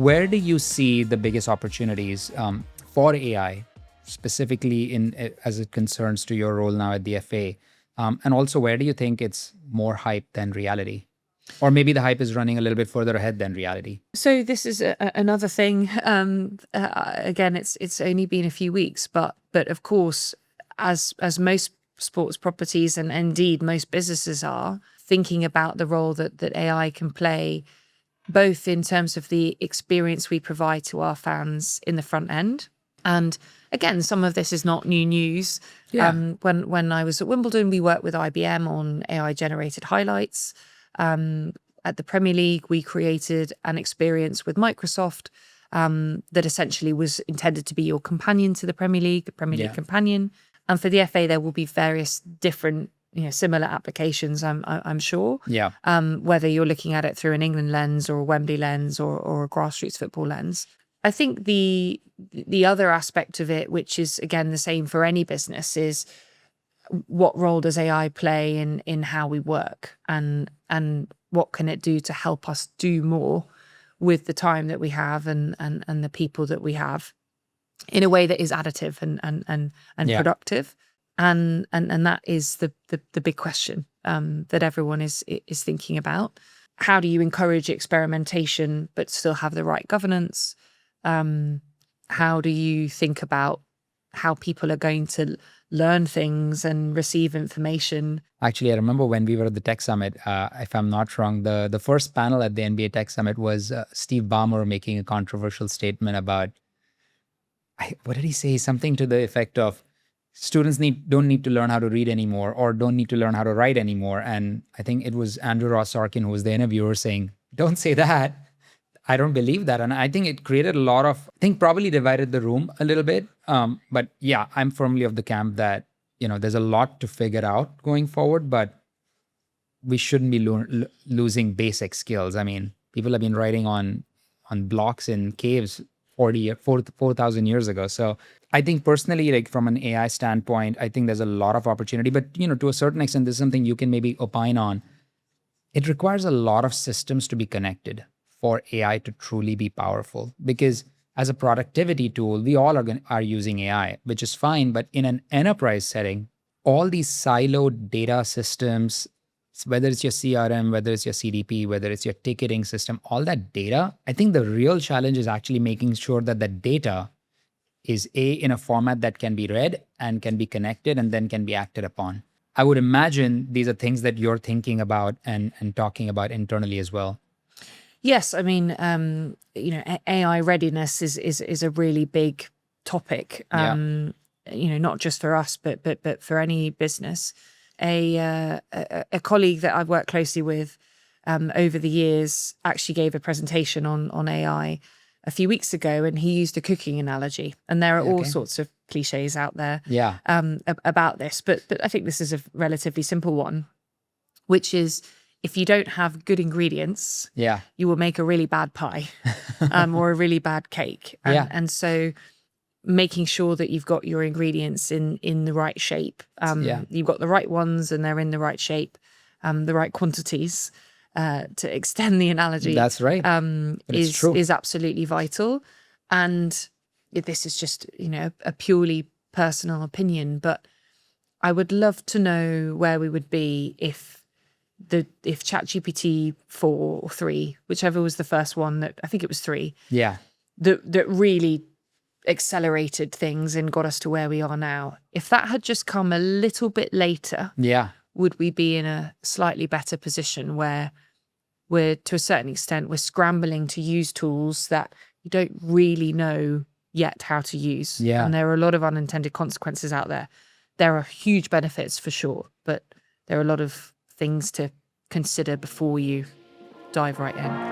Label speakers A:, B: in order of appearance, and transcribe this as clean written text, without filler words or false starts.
A: Where do you see the biggest opportunities for AI, specifically as it concerns to your role now at the FA? And also, where do you think it's more hype than reality? Or maybe the hype is running a little bit further ahead than reality.
B: So this is another thing. Again, it's only been a few weeks, but of course, as most sports properties and indeed most businesses are thinking about the role that AI can play, both in terms of the experience we provide to our fans in the front end. And again, some of this is not new news.
A: Yeah.
B: When I was at Wimbledon, we worked with IBM on AI generated highlights. At the Premier League, we created an experience with Microsoft that essentially was intended to be your companion to the Premier League, the Premier League companion. And for the FA, there will be various different, similar applications, I'm sure.
A: Yeah.
B: Whether you're looking at it through an England lens or a Wembley lens or a grassroots football lens. I think the other aspect of it, which is again the same for any business, is what role does AI play in how we work, and what can it do to help us do more with the time that we have and the people that we have in a way that is additive and productive. And that is the big question that everyone is thinking about. How do you encourage experimentation but still have the right governance? How do you think about how people are going to learn things and receive information?
A: Actually, I remember when we were at the Tech Summit, if I'm not wrong, the first panel at the NBA Tech Summit was Steve Ballmer making a controversial statement about, what did he say? Something to the effect of students don't need to learn how to read anymore or don't need to learn how to write anymore. And I think it was Andrew Ross Sorkin, who was the interviewer, saying, don't say that. I don't believe that. And I think it created a lot of, probably divided the room a little bit. But yeah, I'm firmly of the camp that, there's a lot to figure out going forward, but we shouldn't be losing basic skills. I mean, people have been writing on blocks in caves 4,000 years ago. So I think personally, like from an AI standpoint, I think there's a lot of opportunity, but to a certain extent, this is something you can maybe opine on. It requires a lot of systems to be connected for AI to truly be powerful, because as a productivity tool, we all are using AI, which is fine. But in an enterprise setting, all these siloed data systems, whether it's your CRM, whether it's your CDP, whether it's your ticketing system, all that data, I think the real challenge is actually making sure that the data is in a format that can be read and can be connected and then can be acted upon. I would imagine these are things that you're thinking about and talking about internally as well.
B: Yes, I mean, AI readiness is a really big topic. Not just for us, but for any business. A colleague that I've worked closely with over the years actually gave a presentation on AI a few weeks ago, and he used a cooking analogy. And there are all sorts of cliches out there about this, but I think this is a relatively simple one, which is, if you don't have good ingredients, you will make a really bad pie or a really bad cake. And so making sure that you've got your ingredients in the right shape. You've got the right ones and they're in the right shape, the right quantities, to extend the analogy.
A: That's right.
B: Is absolutely vital. And this is just, a purely personal opinion, but I would love to know where we would be if ChatGPT 4 or 3, whichever was the first one, that I think it was 3. That really accelerated things and got us to where we are now. If that had just come a little bit later, would we be in a slightly better position where we're, to a certain extent, we're scrambling to use tools that you don't really know yet how to use. And there are a lot of unintended consequences out there. There are huge benefits for sure, but there are a lot of things to consider before you dive right in.